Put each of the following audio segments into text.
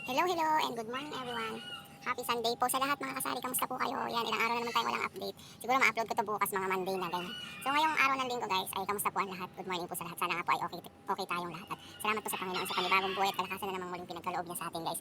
Hello and good morning everyone. Happy Sunday po sa lahat mga kasari. Kamusta po kayo? Yan, ilang araw na naman tayong walang update. Siguro ma-upload ko to bukas mga Monday na ganyan. So ngayong araw ng linggo guys, ay kamusta po ang lahat? Good morning po sa lahat. Sana nga po ay okay tayong lahat. At salamat po sa Panginoon sa panibagong buhay at kalakasan na namang muling pinagkaloob niya sa atin guys.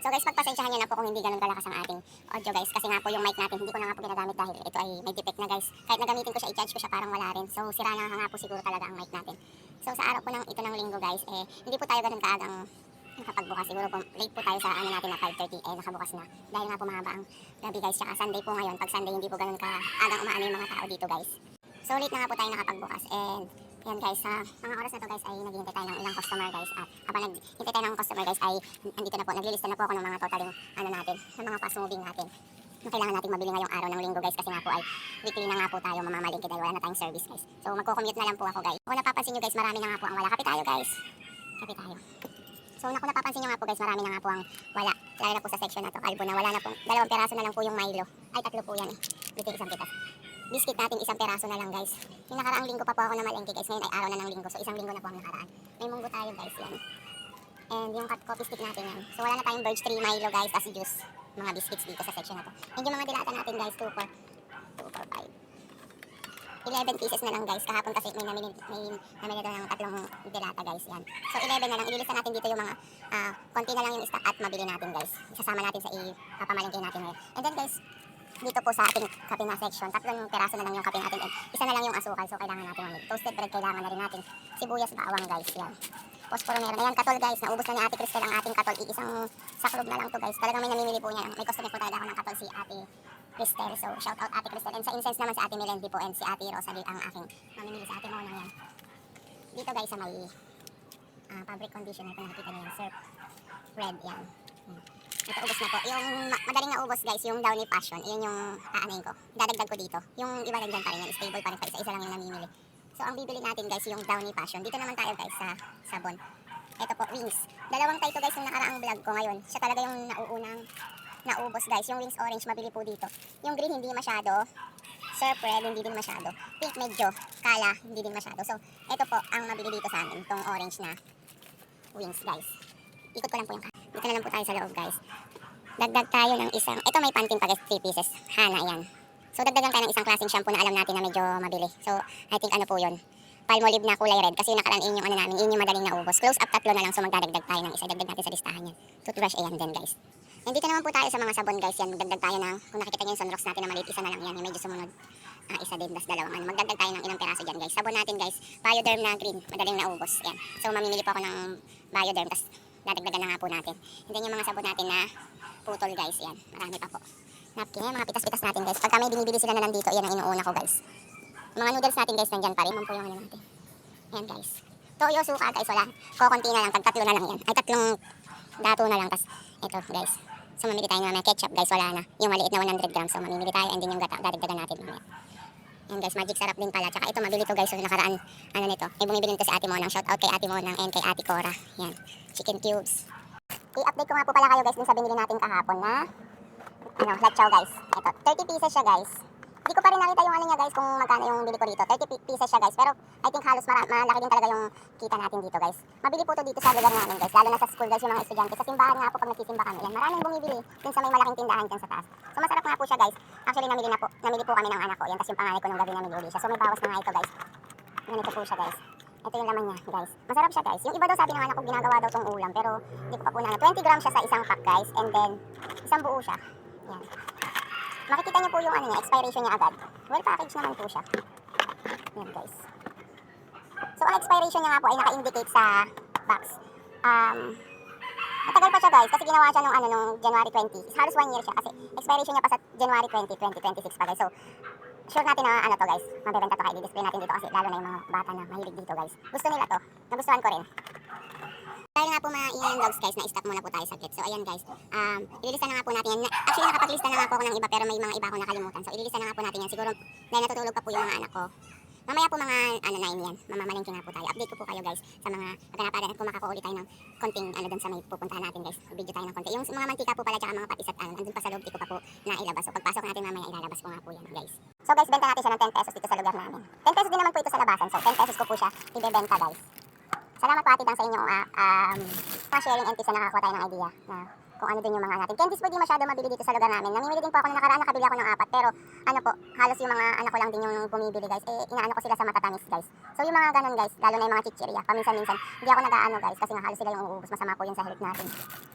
So guys, pagpasensyahan niyo na po kung hindi ganun kalakas ang ating audio guys. Kasi nga po yung mic natin, hindi ko na nga po ginagamit dahil ito ay may defect na guys. Kahit nagamitin ko siya, i-charge ko siya parang wala rin. So sira na nga po siguro talaga ang mic natin. So sa araw po ito ng linggo guys, hindi po tayo ganun kaagang nakapagbukas. Siguro po, late po tayo sa ano natin na 5:30, nakabukas na. Dahil nga po mahaba ang gabi guys, tsaka Sunday po ngayon. Pag Sunday hindi po ganun kaagang umaano yung mga tao dito guys. So late na nga po tayo nakapagbukas and yan guys, sa mga oras na to guys ay naghihintay tayo ng ilang customer guys. At habang naghihintay tayo ng customer guys ay andito na po, naglilista na po ako ng mga totaling ano natin, ng mga fast moving natin na kailangan natin mabili ngayong araw ng linggo guys, kasi nga po ay weekly na nga po tayo mamamalingke dahil wala na tayong service guys. So magko-commute na lang po ako guys. Kung napapansin nyo guys, marami na nga po ang wala. Kape tayo guys. Kape tayo. So kung napapansin nyo nga po guys, marami na nga po ang wala. Lalo na po sa section na to, kalbo na, wala na po. 2 peraso na lang po yung Milo. Ay 3 po yan eh. Dito isang pitas. Biscuit natin 1 peraso na lang guys. Yung nakaraang linggo pa po ako na malengke guys. Ngayon ay araw na ng linggo. So isang linggo na po ang nakaraan. May munggo tayo guys yan. And yung coffee stick natin yan. So wala na tayong Birch 3 Milo guys as juice. Mga biscuits dito sa section na to. And yung mga dilata natin guys, 2 for 5. 11 pieces na lang guys. Kahapon kasi may namili doon ng 3 dilata guys yan. So 11 na lang. Ililista natin dito yung mga konti na lang yung stock at mabili natin guys. Isasama natin sa ipapamalingke natin ngayon. And then guys, dito po sa ating kape na section, 3 peraso na lang yung kape natin and isa na lang yung asukal. So kailangan natin mamili. Toasted bread kailangan na rin natin. Sibuyas, bawang guys yan. Posporo meron. Ayan katol guys. Naubos na ni Ate Cristel ang ating katol. Isang saklob na lang to guys. Talagang may namimili po niya. May customer po talaga ako ng katol, si Ate Cristel. So shout out Ate Cristel. And sa incense naman si Ate Melendi po and si Ate Rosalie ang aking mamimili sa Ate Mona yan. Dito guys sa may fabric conditioner kung nakikita niyo yan. Surf red yan. Ito ubos na po. Yung madaling na ubos guys, yung Downy Passion. Iyon yung aanayin ko. Dadagdag ko dito. Yung iba lang dyan pa rin yan. Stable pa rin pa. Isa lang yung namimili. So ang bibili natin guys yung Downy Passion. Dito naman tayo guys sa sabon. Ito po, wings. 2 tayo guys yung nakaraang vlog ko ngayon. Siya talaga yung nauunang naubos guys. Yung wings orange, mabili po dito. Yung green hindi masyado. Surf red, hindi din masyado. Pink medyo. Kala, hindi din masyado. So, ito po ang mabili dito sa amin. Itong orange na wings guys. Ikot ko lang po yung dito na lang po tayo sa loob guys. Dagdag tayo ng isang, ito may Pantene pa guys, 3 pieces. Hana yan. So dagdagan tayo ng isang klaseng shampoo na alam natin na medyo mabili. So I think ano po yun, Palmolive na kulay red. Kasi yung nakaraan yung ano namin, yun yung madaling naubos. Close up 3 na lang, so magdadagdag tayo ng isa. Dagdag natin sa listahan yan. Toothbrush, ayan din guys. And dito naman po tayo sa mga sabon guys yan. Magdagdag tayo ng, kung nakikita nyo yung Sunrocks natin na maliit, isa na lang yan. Yung medyo sumunod. Isa din, das 2. Ano. Magdagdag tayo ng ilang peraso dyan guys. Sabon natin guys, Bioderm na green. Madaling naubos. Yan. So mamimili po ako ng Bioderm. Tas dadagdagan na nga po natin. And then yung mga sabon natin na putol guys. Yan. Marami pa po. Napkin. Yan, mga pitas-pitas natin guys. Pagka may binibili sila na nandito, yan ang inuuna ko guys. Yung mga noodles natin guys, nandyan pa rin. Po yung ano natin. Yan guys. Toyo, suka guys, wala. Kokonti na lang. 3 na lang yan. Ay 3 dato na lang. Tas ito guys. So mamili tayo ng mga ketchup guys. Wala na. Yung maliit na 100 grams. So mamimili tayo. And then yung gata, dadagdagan natin. Yan guys, magic sarap din pala. Tsaka ito mabili to guys. So nakaraan, ano nito. May bumibili nito si Ate Monang. Shout out kay Ate Monang and kay Ate Cora. Yan. Chicken cubes. I-update ko nga po pala kayo guys dun sa binili natin kahapon na ano, lachaw guys. Ito, 30 pieces siya guys. Hindi ko pa rin nakita yung ano niya guys kung magkano yung bili ko dito. 30 pieces siya guys. Pero I think halos malaki din talaga yung kita natin dito guys. Mabili po to dito sa lugar namin guys. Lalo na sa school guys yung mga estudyante. Sa simbahan nga po pag nagsisimba kami. Yan, maraming bumibili dun sa may malaking tindahan dyan sa taas. So masarap nga po siya guys. Actually namili po kami ng anak ko. Yan, tas yung panganay ko nung gabi namili siya. So may bawas na nga ito guys. Ganito po siya guys. Ito yung laman niya guys. Masarap siya guys. Yung iba daw sabi ng anak ko ginagawa daw tong ulam. Pero hindi ko pa po na. 20 grams siya sa isang pack guys. And then isang buo siya. Yan. Makikita niyo po yung ano niya, expiration niya agad. Well package naman po siya. Yan guys. So ang expiration niya nga po ay naka-indicate sa box. Matagal pa siya guys kasi ginawa siya nung January 20. Halos 1 year siya kasi expiration niya pa sa January 20, 2026 pa guys. So sure natin na ano to guys, mabebenta to, kaya i-display natin dito kasi lalo na yung mga bata na mahilig dito guys. Gusto nila to, nagustuhan ko rin. Dahil nga po maingay yung dogs guys, na-stop muna po tayo saglit. So ayan guys, ililista na nga po natin yan. Actually nakapaglista na nga po ako ng iba pero may mga iba akong nakalimutan. So ililista na nga po natin yan. Siguro dahil natutulog pa po yung mga anak ko. Mamaya po mga 9 yan, mamamalingki nga po tayo. Update ko po kayo guys sa mga maganapagan at kung makaka-ulit tayo ng konting ano dun sa may pupuntahan natin guys. Video tayo ng konti. Yung mga mantika po pala tsaka mga patis at andun pa sa loob, di ko pa po nailabas. So pagpasok natin mamaya ilalabas ko nga po yan guys. So guys, benta natin siya ng 10 pesos dito sa lugar namin. 10 pesos din naman po ito sa labasan. So 10 pesos ko po siya ibebenta guys. Salamat po Ate Dang sa inyo Mga sharing and tips na nakakuha tayo ng idea na kung ano din yung mga natin. Candies po di masyado mabili dito sa lugar namin. Namimili din po ako nung nakaraan, nakabili ako ng 4. Pero ano po, halos yung mga anak ko lang din yung bumibili guys. Eh, inaano ko sila sa matatamis guys. So yung mga ganun guys, lalo na yung mga chichirya, paminsan-minsan, hindi ako nag-aano guys kasi nga halos sila yung uubos. Masama po yun sa health natin.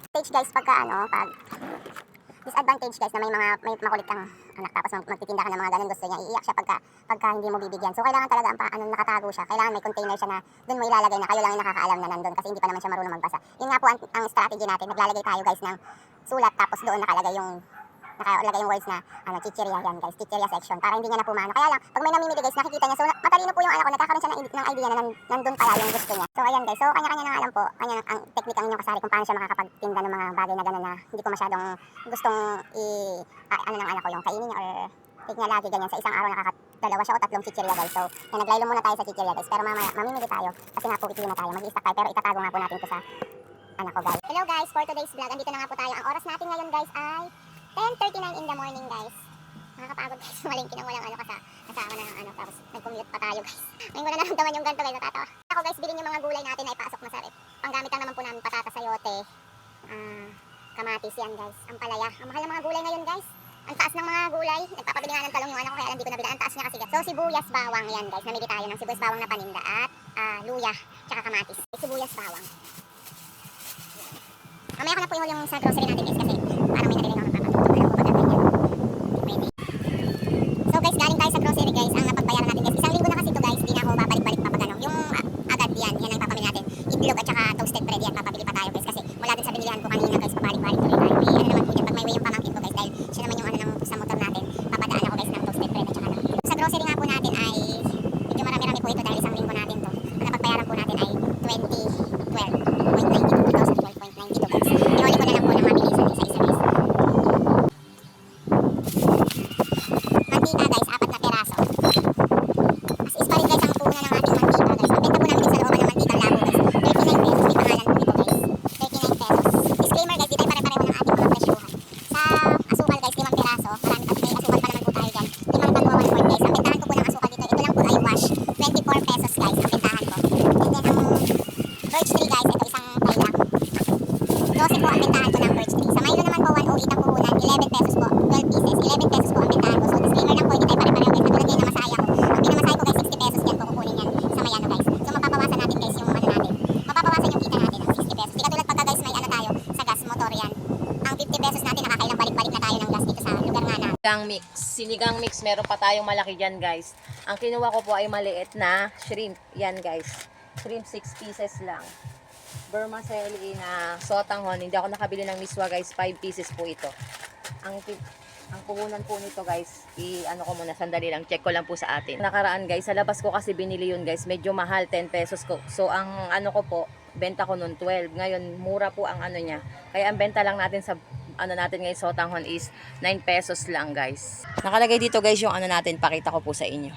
Stage guys, pag disadvantage guys na may makulit kang anak tapos magtitinda ka ng mga ganun, gusto niya iiyak siya pagka hindi mo bibigyan. So kailangan talaga nakatago siya. Kailangan may container siya na doon mo ilalagay na kayo lang yung nakakaalam na nandun kasi hindi pa naman siya marunong magbasa. Yun nga po ang strategy natin. Naglalagay tayo guys ng sulat tapos doon nakalagay yung words na chichirya yan guys, chichirya section para hindi niya na pumano. Kaya lang pag may namimili guys, nakikita niya, so matalino po yung anak ko, nagkakaroon siya ng idea na nandun pala yung gusto niya. So ayan guys, so kanya-kanya na alam po, kanya ang technique ang inyong kasari kung paano siya makakapagtinda ng mga bagay na gano'n na hindi ko masyadong gustong ng anak ko yung kainin niya or take niya lagi ganyan. Sa isang araw nakakadalawa siya o 3 chichirya guys. So naglaylo muna tayo sa chichirya guys, pero mamaya mamimili tayo kasi nga po ikli na tayo, mag-i-stack tayo, pero itatago nga po natin ito sa anak ko guys. Hello guys, for today's vlog, andito na nga po tayo. Ang oras natin ngayon guys ay 10:39 in the morning guys. Nakakapagod guys, malingki nang walang kasama na ng tapos nag-commute pa tayo guys. Ngayon ko na naramdaman yung ganito guys, natatawa. Ako guys, bilhin yung mga gulay natin ay pasok na sa rep. Panggamit lang naman po namin patatas, sayote, kamatis yan guys, ang palaya. Ang mahal ng mga gulay ngayon guys. Ang taas ng mga gulay, nagpapabili nga ng talong yung anak ko kaya hindi ko nabila. Ang taas niya kasi guys. So sibuyas bawang yan guys, namili tayo ng sibuyas bawang na paninda at luya, tsaka kamatis. Sibuyas bawang. Mamaya ko na po ihul yung sa grocery natin guys kasi parang may narinig ako ng papatulog. Alam ko ba gagawin yan? Pwede. So guys, galing tayo sa grocery guys. Ang napagbayaran natin guys, isang linggo na kasi ito guys. Di na ako babalik-balik pa pagano. Yung agad yan ang papamili natin. Itlog at saka toasted bread yan. Papabili pa tayo guys kasi mula dun sa binilihan ko kanina guys, pabalik-balik tuloy tayo. May ano naman po dyan, pag may way yung pamangkin ko guys dahil siya naman yung sa motor natin. Papadaan ako guys ng toasted bread at saka lang. Sa grocery nga po natin ay medyo marami-rami po ito dahil isang linggo natin to. Ang napagbayaran po natin ay 2012.92 guys. Inuli ko na lang po ng mabilisan isa-isa guys. Mantika guys, 4 na peraso. As is pa rin guys ang puhunan ng ating mantika guys. Ang benta po namin din sa looban ng mantika labo guys. 39 pesos, may pangalan po ito guys. 39 pesos. Disclaimer guys, di tayo pare-pareho ng ating mga presyohan. Sa asukal guys, 5 peraso. Marami pa, may asukal pa naman po tayo dyan. 5 tagwa 1 quart guys. Ang bentahan ko po ng asukal dito, ito lang po ay wash. 24 pesos guys ang bentahan ko. And then ang birch tree guys, ito isang tayo lang. 12 po ang bentahan ko ng birch tree. Sa Milo naman po, 108 ang puhunan, 11 pesos po, 12 pieces, 11 pesos po ang bentahan ko. So disclaimer lang po, hindi tayo pare-pareho guys. Katulad ngayon na masaya ko. Ang pinamasahe ko guys, 60 pesos yan po kukunin yan sa Mayano guys. So mapapawasan natin guys yung ano natin. Mapapawasan yung kita natin ng 60 pesos. Di katulad pagka guys may ano tayo sa gas motor yan. Ang 50 pesos natin nakakailang balik-balik na tayo ng gas dito sa lugar nga natin. Sinigang mix, meron pa tayong malaki dyan guys. Ang kinuha ko po ay maliit na shrimp. Yan guys. Shrimp 6 pieces lang. Vermicelli na sotanghon. Hindi ako nakabili ng miswa guys. 5 pieces po ito. Ang puhunan po nito guys, ano ko muna, sandali lang, check ko lang po sa atin. Nakaraan guys, sa labas ko kasi binili yun guys, medyo mahal, 10 pesos ko. So ang ano ko po, benta ko nun 12. Ngayon, mura po ang ano niya. Kaya ang benta lang natin sa ano natin ngayon sotanghon is 9 pesos lang guys. Nakalagay dito guys yung ano natin, pakita ko po sa inyo.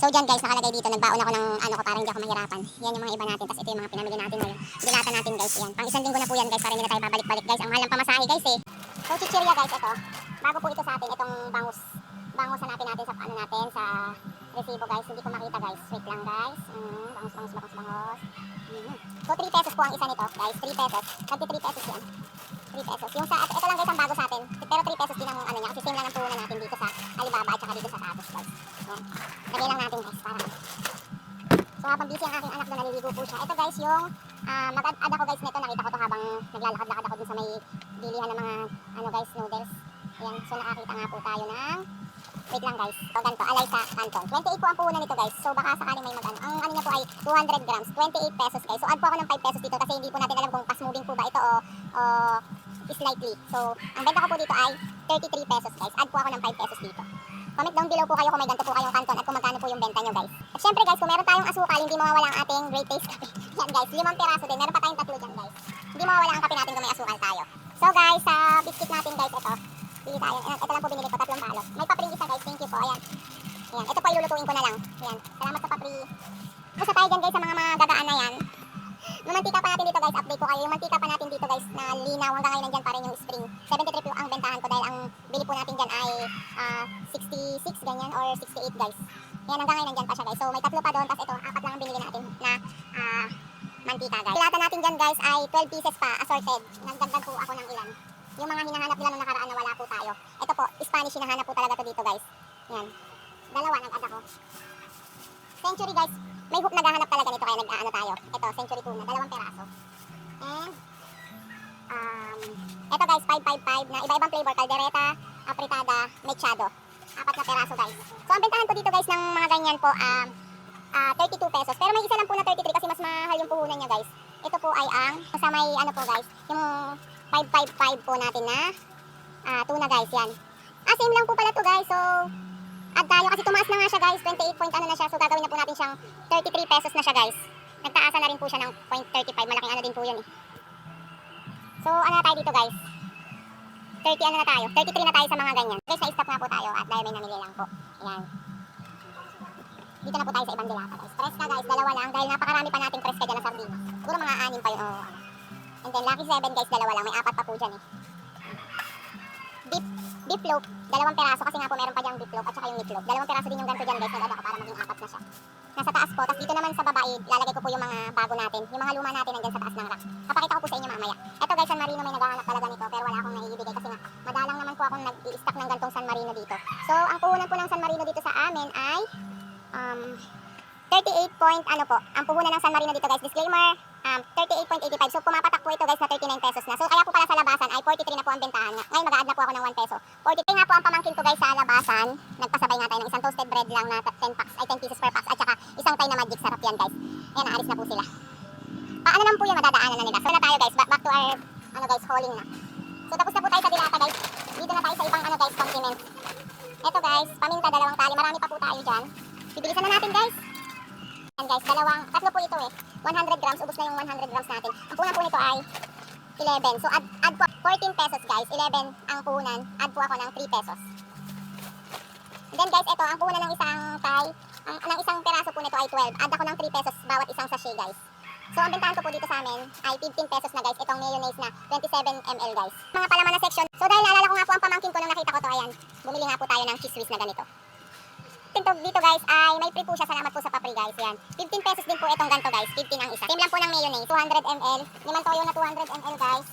So dyan guys, nakalagay dito, nagbaon ako ng ano ko para hindi ako mahirapan. Yan yung mga iba natin, tapos ito yung mga pinamili natin ngayon. Dilata natin guys, yan. Pang isang linggo na po yan guys, para hindi na tayo babalik-balik guys. Ang mahal ng pamasahe guys eh. So chichirya guys, ito. Bago po ito sa atin, itong bangus. Bangus hanapin natin sa ano natin, sa resibo guys. Hindi ko makita guys. Wait lang guys. Bangus. So 3 pesos po ang isa nito guys, 3 pesos. Nagti 3 pesos yan. 3 pesos. Yung sa, ito lang guys ang bago sa atin. Pero 3 pesos din ang ano niya, kasi same lang ang puhunan natin dito sa Alibaba at saka dito sa Tapos guys. Yan. Lagay lang natin guys, para. So habang busy ang aking anak na naliligo po siya. Ito guys yung mag-add ako guys nito. Nakita ko to habang naglalakad-lakad ako dun sa may bilihan ng mga ano guys, noodles. Ayan, so nakakita nga po tayo ng wait lang guys. So ganito, alay sa kanton. 28 po ang puhunan nito guys. So baka sakaling may mag-ano. Ang ano niya po ay 200 grams. 28 pesos guys. So add po ako ng 5 pesos dito kasi hindi po natin alam kung fast moving po ba ito o slightly. So ang benta ko po dito ay 33 pesos guys. Add po ako ng 5 pesos dito. Comment down below po kayo kung may ganito po kayong kanton at kung magkano po yung benta nyo guys. At syempre guys, kung meron tayong asukal, hindi mawawala ang ating great taste kape. Yan guys, 5 peraso din. Meron pa tayong 3 dyan guys. Hindi mawawala ang kape natin kung may asukal tayo. So guys, sa biscuit natin guys, ito. Bili tayo. Ito lang po binili ko, 3 balot. May papring isa guys, thank you po. Ayan. Ayan. Ito po ilulutuin ko na lang. Ayan. Salamat sa papri. Gusto tayo dyan guys sa mga gagaan na yan. Yung mantika pa natin dito guys, update ko kayo. Yung mantika pa natin dito guys na linaw, hanggang ngayon nandyan pa rin yung spring. 73 po ang bentahan ko dahil ang bili po natin dyan ay 66 ganyan or 68 guys. Yan, hanggang ngayon nandyan pa siya guys. So may 3 pa doon, tapos ito, 4 lang ang binili natin na mantika guys. Pilata natin dyan guys. guys ay 12 pieces pa, assorted. Nagdagdag po ako ng ilan. Yung mga hinahanap nila nung nakaraan na wala po tayo. Ito po, Spanish hinahanap po talaga to dito guys. Yan. Dalawa nag-add ako. Century guys, may hook naghahanap talaga nito kaya nag-aano tayo. Ito, century tuna, 2 peraso. And ito guys, 555 na iba-ibang flavor, caldereta, apritada, mechado. 4 na peraso guys. So ang bentahan ko dito guys ng mga ganyan po 32 pesos. Pero may isa lang po na 33 kasi mas mahal yung puhunan niya guys. Ito po ay ang sa may ano po guys, yung 555 po natin na tuna guys yan. Same lang po pala to guys. So add tayo kasi tumaas na nga siya guys, 28 point ano na siya. So gagawin na po natin siyang 33 pesos na siya guys. Nagtaasan na rin po siya ng 0.35, malaking ano din po yun eh. So ano na tayo dito guys? 30 ano na tayo? 33 na tayo sa mga ganyan. Guys, na-stop nga po tayo at dahil may namili lang po. Ayan. Dito na po tayo sa ibang dilata guys. Preska guys, dalawa lang dahil napakarami pa nating preska dyan na sardinas. Siguro mga 6 pa yun. Oh. And then Lucky 7 guys, dalawa lang. May 4 pa po dyan eh. Beef loaf, 2 peraso kasi nga po meron pa diyang beef loaf at saka yung meat loaf. 2 peraso din yung ganito dyan guys, nag-add ako para maging 4 na siya. Nasa taas po, tapos dito naman sa baba, lalagay ko po yung mga bago natin. Yung mga luma natin nandyan sa taas ng rack. Papakita ko po sa inyo mamaya. Eto guys, San Marino may naghahanap talaga nito pero wala akong naibibigay kasi nga madalang naman po akong nag-i-stock ng gantong San Marino dito. So, ang puhunan po ng San Marino dito sa amin ay 38 point ano po, ang puhunan ng San Marino dito guys, disclaimer, 38.85. So pumapatak po ito guys na 39 pesos na. So kaya po pala sa labasan ay 43 na po ang bentahan. Ngayon mag-a-add na po ako ng 1 peso. 43 nga po ang pamangkin ko guys sa labasan. Nagpasabay nga tayo ng isang toasted bread lang na 10 packs, ay 10 pieces per packs at saka isang tay na magic sarap yan guys. Ayan, naalis na po sila. Paano lang po yung madadaanan na nila. So na tayo guys, back to our ano guys, hauling na. So tapos na po tayo sa dilata guys. Dito na tayo sa ibang ano guys, condiments. Ito guys, paminta 2 tali. Marami pa po tayo dyan. Bibilisan na natin guys. And guys, tatlo po ito eh. 100 grams, ubos na yung 100 grams natin. Ang puhunan po nito ay 11. So add po 14 pesos guys. 11 ang puhunan. Add po ako ng 3 pesos. And then guys, ito ang puhunan ng isang tay. Ng isang peraso po nito ay 12. Add ako ng 3 pesos bawat isang sachet guys. So ang bentahan ko po dito sa amin ay 15 pesos na guys. Itong mayonnaise na 27 ml guys. Mga palaman na section. So dahil naalala ko nga po ang pamangkin ko nung nakita ko to, ayan. Bumili nga po tayo ng cheese whiz na ganito. Dito guys ay may free po siya. Salamat po sa papri guys. Yan. 15 pesos din po itong ganito guys. 15 ang isa. Same lang po ng mayonnaise. 200 ml. 5 toyo na 200 ml guys.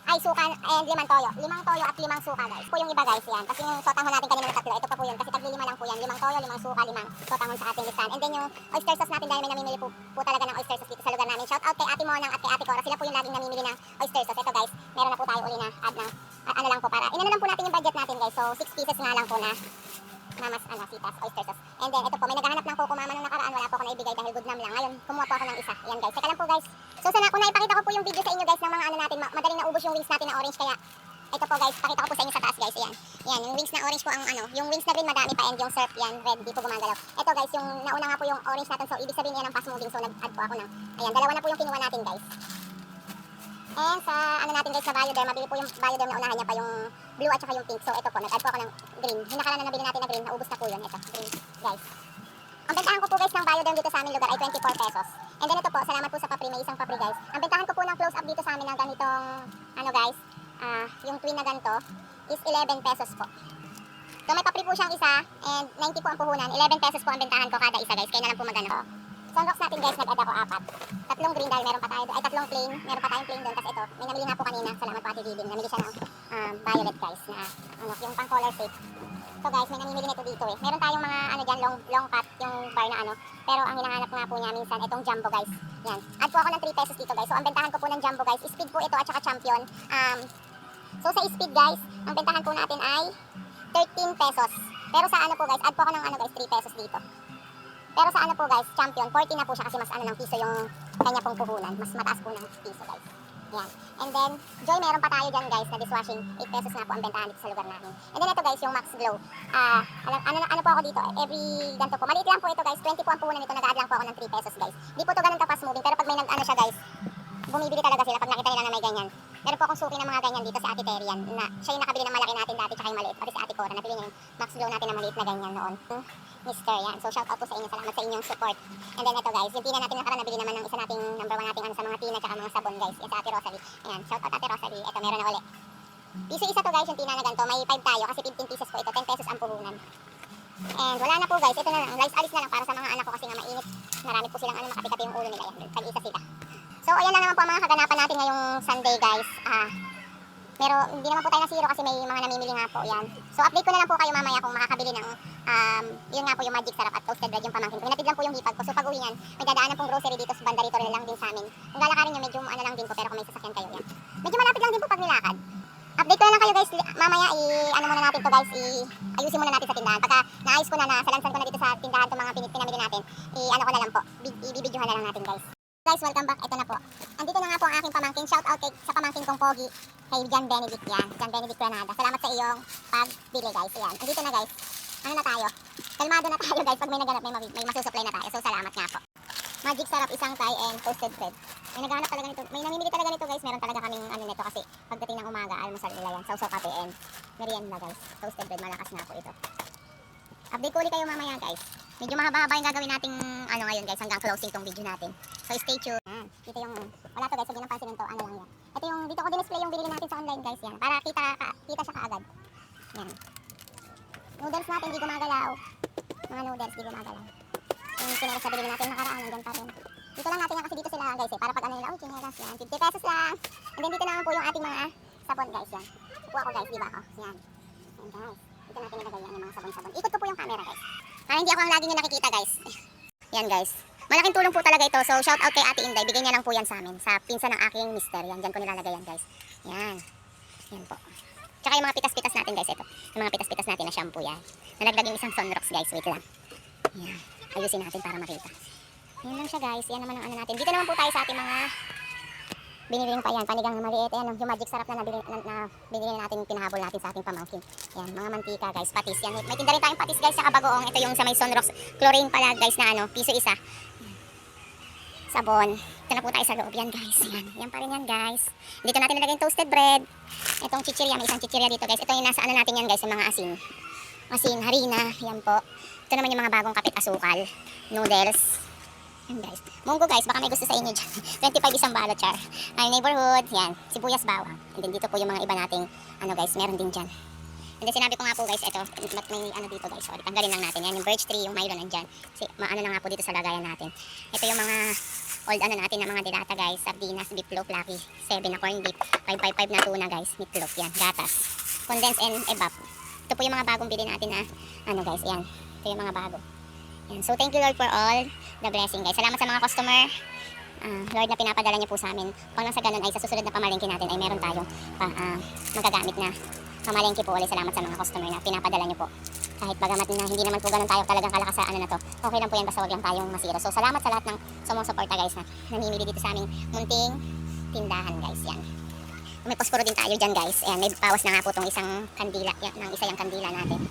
Ay suka and 5 toyo. 5 toyo at 5 suka guys. Po yung iba guys yan. Kasi yung sotanghon natin kanina na tatlo. Ito pa po yun. Kasi tagli 5 lang po yan. 5 toyo, 5 suka, 5 sotanghon sa ating listahan. And then yung oyster sauce natin dahil may namimili po talaga ng oyster sauce dito sa lugar namin. Shout out kay Ate Monang at kay Ate Cora. Sila po yung laging namimili ng oyster sauce. Ito guys. Meron na po tayo uli na add ng ano lang po para. Inano lang po natin yung budget natin guys. So 6 pieces nga lang po na mamas sitas, oyster sauce. And then ito po, may naghahanap ng coco mama nung nakaraan, wala po ako naibigay dahil good nam lang. Ngayon, kumuha po ako ng isa. Ayan guys, saka lang po guys. So sana kung naipakita ko po yung video sa inyo guys ng mga ano natin, madaling naubos yung wings natin na orange kaya ito po guys, pakita ko po sa inyo sa taas guys. Ayan. Ayan, yung wings na orange po ang ano, yung wings na green madami pa and yung syrup yan, red, di po gumagalaw. Ito guys, yung nauna nga po yung orange natin, so ibig sabihin yan ang fast moving, so nag-add po ako ng, ayan, 2 na po yung kinuha natin guys. And sa ano natin guys sa Bioderm, mabili po yung Bioderm na unahan niya pa yung blue at saka yung pink. So ito po, nag-add po ako ng green. Yung nakaraan na nabili natin na green, naubos na po yun. Ito, green guys. Ang bentahan ko po guys ng Bioderm dito sa aming lugar ay 24 pesos. And then ito po, salamat po sa papri, may isang papri guys. Ang bentahan ko po ng close up dito sa amin ng ganitong, ano guys, yung twin na ganito is 11 pesos po. So may papri po siyang isa and 90 po ang puhunan. 11 pesos po ang bentahan ko kada isa guys, kaya na lang po magano. Sunrocks natin guys, nag-add ako 4. 3 green dahil meron pa tayo doon. Ay, 3 plain. Meron pa tayong plain doon. Tapos ito, may namili nga po kanina. Salamat po Ate Vivian. Namili siya ng violet guys na ano, yung pang color shape. So guys, may namimili nito dito eh. Meron tayong mga ano dyan, long cut, yung bar na ano. Pero ang hinahanap nga po niya minsan, itong jumbo guys. Yan. Add po ako ng 3 pesos dito guys. So ang bentahan ko po ng jumbo guys, speed po ito at saka champion. So sa speed guys, ang bentahan po natin ay 13 pesos. Pero sa ano po guys, add po ako ng ano guys, 3 pesos dito. Pero sa ano po guys, champion, 40 na po siya kasi mas ano ng piso yung kanya pong puhunan. Mas mataas po ng piso guys. Yan. And then, Joy, meron pa tayo dyan guys na dishwashing. 8 pesos na po ang bentahan dito sa lugar namin. And then ito guys, yung Max Glow. Ano po ako dito, every ganito po. Maliit lang po ito guys, 20 po ang puhunan nito. Nag-add lang po ako ng 3 pesos guys. Di po ito ganun ka fast moving, pero pag may nag-ano siya guys, bumibili talaga sila pag nakita nila na may ganyan. Meron po akong suki ng mga ganyan dito sa Ate Terian na siya yung nakabili ng malaki natin dati tsaka yung maliit. Pati si Ate Cora, napili niya yung Max Glow natin na maliit na ganyan noon. Mister, yan. So shout out po sa inyo. Salamat sa inyong support. And then ito guys, yung tina natin nakaraan, nabili naman ng isa nating number 1 nating ano sa mga tina tsaka mga sabon guys. Yan sa Ate Rosalie. Ayan, shout out Ate Rosalie. Ito, meron na uli. Piso isa to guys, yung tina na ganito. May 5 tayo kasi 15 pieces po ito. 10 pesos ang puhunan. And wala na po guys. Ito na lang. Guys, alis na lang para sa mga anak ko kasi nga mainit. Marami po silang ano, makati-kati yung ulo nila. Yan, tag-isa sila. So, ayan lang naman po ang mga kaganapan natin ngayong Sunday, guys. Pero hindi naman po tayo na zero kasi may mga namimili nga po yan. So, update ko na lang po kayo mamaya kung makakabili ng, yun nga po yung magic sarap at toasted bread yung pamangkin ko. Hinatid lang po yung hipag ko. So, pag uwi yan, may dadaanan pong grocery dito sa banda rito na lang din sa amin. Kung lalakarin nyo, medyo ano lang din po, pero kung may sasakyan kayo yan. Medyo malapit lang din po pag nilakad. Update ko na lang kayo guys, mamaya ano muna natin to guys, ayusin muna natin sa tindahan. Pagka naayos ko na, salansan ko na dito sa tindahan itong mga pinamili natin, ano ko na lang po, ibibidyohan na lang natin guys. Guys, welcome back, ito na po. Andito na nga po ang aking pamangkin, shout out sa pamangkin kong Pogi, kay John Benedict yan, John Benedict Granada. Salamat sa iyong pagbili guys, ayan. Andito na guys, ano na tayo, kalmado na tayo guys, pag may naganap may masusupply na tayo, so salamat nga po. Magic sarap, isang Thai and toasted bread. May naghahanap talaga nito. May namimili talaga nito guys. Meron talaga kaming ano nito kasi pagdating ng umaga, almusal nila yan. Sausaw kape and merienda guys. Toasted bread, malakas nga po ito. Update ko ulit kayo mamaya guys. Medyo mahaba-haba yung gagawin nating ano ngayon guys hanggang closing tong video natin. So stay tuned. Dito yung, wala to guys, sabi ng pansinin to, ano lang yan. Ito yung, dito ko din-display yung binili natin sa online guys yan. Para kita siya kaagad. Yan. Noodles natin, di gumagalaw. Mga noodles, di gumagalaw. Yung chinelas na binili natin nakaraan, nandiyan pa rin. Dito lang natin yan kasi dito sila guys para pag ano nila, chinelas yan, 50 pesos lang. And then dito naman po yung ating mga sabon guys yan. Upo ako guys, di ba ako? Yan. Yan guys. Dito natin nilagay yan yung mga sabon-sabon. Ikot ko po yung camera guys. Para hindi ako ang lagi nyo nakikita guys. Yan guys. Malaking tulong po talaga ito. So shout out kay Ate Inday. Bigay niya lang po yan sa amin. Sa pinsa ng aking mister. Yan, dyan ko nilalagay yan guys. Yan. Yan po. Tsaka yung mga pitas-pitas natin guys. Ito. Yung mga pitas-pitas natin na shampoo yan. Nalaglag yung isang Sunrox guys. Wait lang. Yan. Ayusin natin para makita. Yan lang siya guys. Yan naman ang ano natin. Dito naman po tayo sa ating mga binili pa yan. Panigang na maliit. Yan. Yung magic sarap na binili natin. Pinahabol natin sa ating pamangkin. Yan. Mga mantika guys. Patis. Yan. May tinda rin tayong patis guys. Saka bagoong. Ito yung sa may Sunrox. Chlorine pala guys na ano. Piso isa. Sabon. Ito na po tayo sa loob. Yan guys. Yan. Yan pa rin yan guys. Dito natin nilagay yung toasted bread. Itong chichirya. May isang chichirya dito guys. Ito yung nasa ano natin yan guys. Yung mga asin. Asin. Harina. Yan po. Ito naman yung mga bagong kapit asukal. Noodles. Yan guys. Munggo guys, baka may gusto sa inyo dyan. 25 isang balot char. Ay, neighborhood. Yan. Sibuyas bawang. And then dito po yung mga iba nating ano guys, meron din dyan. And then sinabi ko nga po guys, ito, may ano dito guys, sorry, tanggalin lang natin. Yan yung birch tree, yung Milo nandyan. Kasi maano na nga po dito sa lagayan natin. Ito yung mga old ano natin na mga dilata guys, sardinas, beef loaf, lucky, 7 na corn beef, 555 na tuna guys, meatloaf, yan, gatas, condensed and evap. Ito po yung mga bagong bili natin na ano guys, yan. Ito yung mga bago. Yan. So thank you Lord for all the blessing guys. Salamat sa mga customer. Lord na pinapadala niyo po sa amin. Pang nasa ganun ay sa susunod na pamalengke natin ay meron tayong magagamit na pamalengke po ulit. Salamat sa mga customer na pinapadala niyo po. Kahit bagamat na hindi naman po ganun tayo talagang kalakas sa ano na to. Okay lang po yan basta wag lang tayong masiro. So salamat sa lahat ng sumusuporta guys na namimili dito sa aming munting tindahan guys. Yan. May posporo din tayo dyan guys. Ayan, may bawas na nga po itong isang kandila. Yan, ng isa yung kandila natin.